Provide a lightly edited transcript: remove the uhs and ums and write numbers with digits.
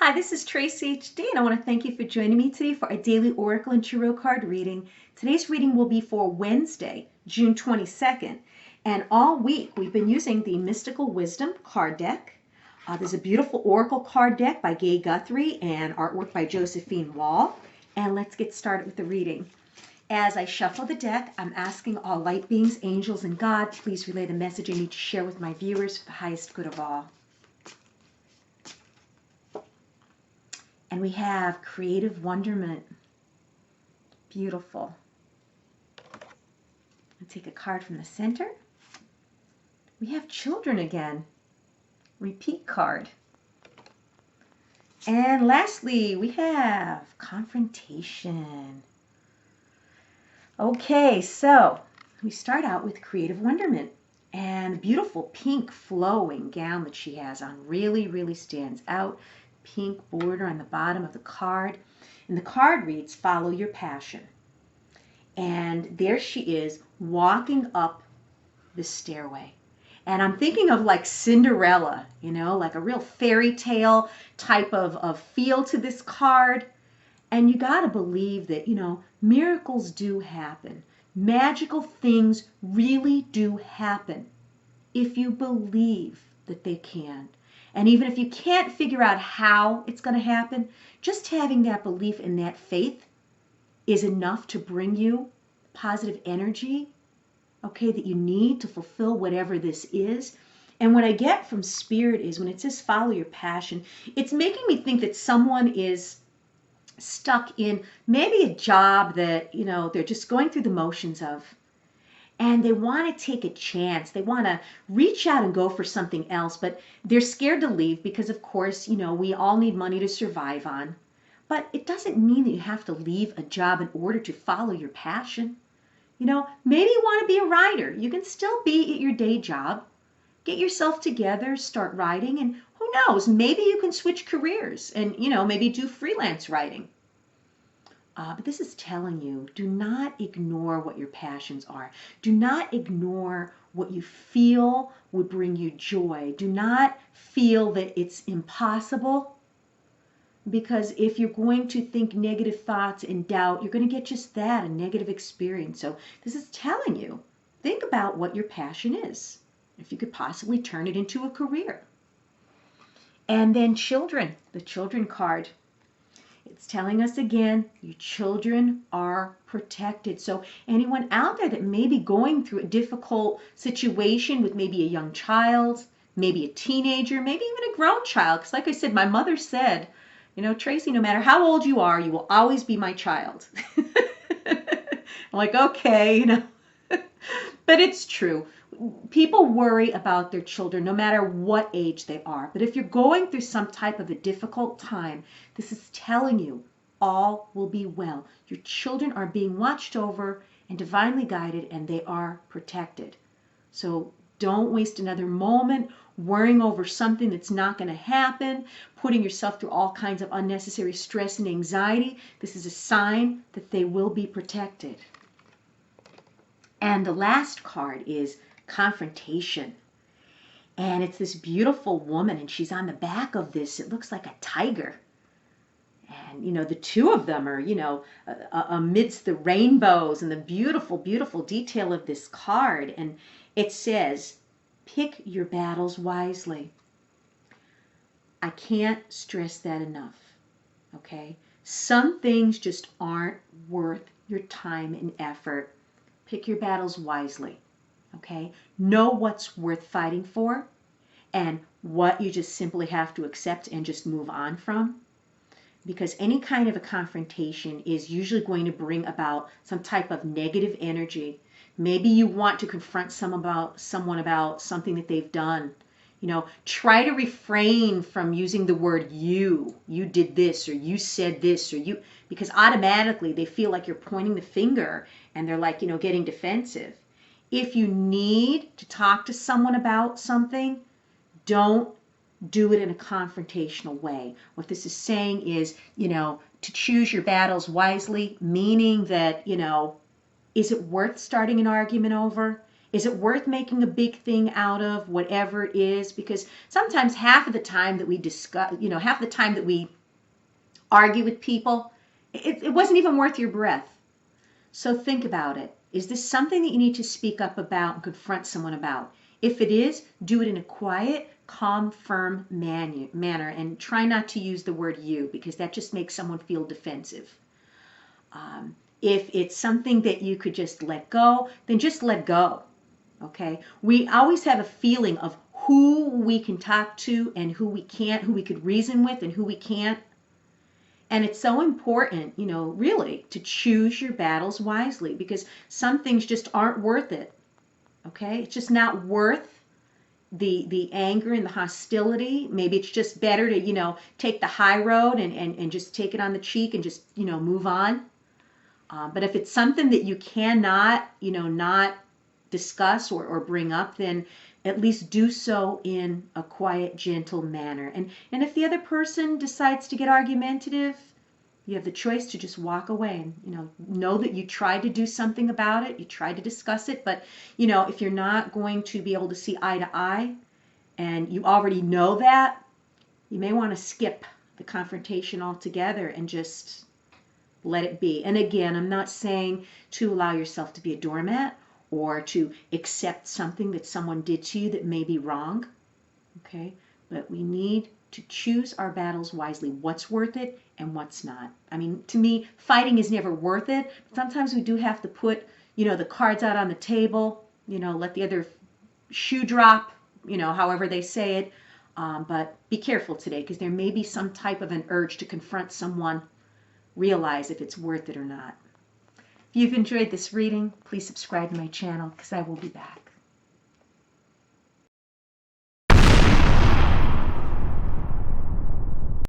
Hi, this is Tracy HD, and I want to thank you for joining me today for a daily Oracle and Tarot card reading. Today's reading will be for Wednesday, June 22nd, and all week we've been using the Mystical Wisdom card deck. There's a beautiful Oracle card deck by Gay Guthrie and artwork by Josephine Wall. And let's get started with the reading. As I shuffle the deck, I'm asking all light beings, angels, and God, please relay the message I need to share with my viewers for the highest good of all. And we have creative wonderment. Beautiful. I'll take a card from the center. We have children again. Repeat card. And lastly, we have confrontation. Okay, so we start out with creative wonderment. And the beautiful pink flowing gown that she has on really stands out. Pink border on the bottom of the card. And the card reads, follow your passion. And there she is walking up the stairway. And I'm thinking of like Cinderella, like a real fairy tale type of feel to this card. And you got to believe that, miracles do happen. Magical things really do happen if you believe that they can. And even if you can't figure out how it's going to happen, just having that belief and that faith is enough to bring you positive energy, okay, that you need to fulfill whatever this is. And what I get from Spirit is when it says follow your passion, it's making me think that someone is stuck in maybe a job that, they're just going through the motions of. And they want to take a chance. They want to reach out and go for something else, but they're scared to leave because, of course, we all need money to survive on. But it doesn't mean that you have to leave a job in order to follow your passion. Maybe you want to be a writer. You can still be at your day job. Get yourself together, start writing, and who knows, maybe you can switch careers and, maybe do freelance writing. But this is telling you, do not ignore what your passions are. Do not ignore what you feel would bring you joy. Do not feel that it's impossible, because if you're going to think negative thoughts and doubt, you're going to get just that, a negative experience. So this is telling you, think about what your passion is, if you could possibly turn it into a career. And then children, the children card. It's telling us again, your children are protected. So anyone out there that may be going through a difficult situation with maybe a young child, maybe a teenager, maybe even a grown child. Because like I said, my mother said, Tracy, no matter how old you are, you will always be my child. I'm like, okay, But it's true. People worry about their children no matter what age they are. But if you're going through some type of a difficult time, this is telling you all will be well. Your children are being watched over and divinely guided, and they are protected. So don't waste another moment worrying over something that's not going to happen, putting yourself through all kinds of unnecessary stress and anxiety. This is a sign that they will be protected. And the last card is confrontation. And it's this beautiful woman, and she's on the back of this, it looks like a tiger. And, the two of them are, amidst the rainbows and the beautiful detail of this card. And it says, pick your battles wisely. I can't stress that enough, okay? Some things just aren't worth your time and effort. Pick your battles wisely. Okay? Know what's worth fighting for and what you just simply have to accept and just move on from. Because any kind of a confrontation is usually going to bring about some type of negative energy. Maybe you want to confront someone about something that they've done. Try to refrain from using the word you. You did this, or you said this, or you, because automatically they feel like you're pointing the finger and they're like, getting defensive. If you need to talk to someone about something, don't do it in a confrontational way. What this is saying is, to choose your battles wisely, meaning that, is it worth starting an argument over? Is it worth making a big thing out of, whatever it is? Because sometimes half of the time that we discuss, half the time that we argue with people, it wasn't even worth your breath. So think about it. Is this something that you need to speak up about and confront someone about? If it is, do it in a quiet, calm, firm manner, and try not to use the word you, because that just makes someone feel defensive. If it's something that you could just let go, then just let go. Okay? We always have a feeling of who we can talk to and who we can't, who we could reason with and who we can't. And it's so important, really, to choose your battles wisely, because some things just aren't worth it. Okay? It's just not worth the anger and the hostility. Maybe it's just better to, take the high road and just take it on the cheek and just, move on. But if it's something that you cannot, not discuss or bring up, then at least do so in a quiet, gentle manner. And if the other person decides to get argumentative, you have the choice to just walk away and, know that you tried to do something about it. You tried to discuss it. But, if you're not going to be able to see eye to eye and you already know that, you may want to skip the confrontation altogether and just let it be. And again, I'm not saying to allow yourself to be a doormat or to accept something that someone did to you that may be wrong. Okay? But we need to choose our battles wisely. What's worth it and what's not. I mean, to me, fighting is never worth it. Sometimes we do have to put, the cards out on the table, let the other shoe drop, however they say it. But be careful today, because there may be some type of an urge to confront someone. Realize if it's worth it or not. If you've enjoyed this reading, please subscribe to my channel, because I will be back.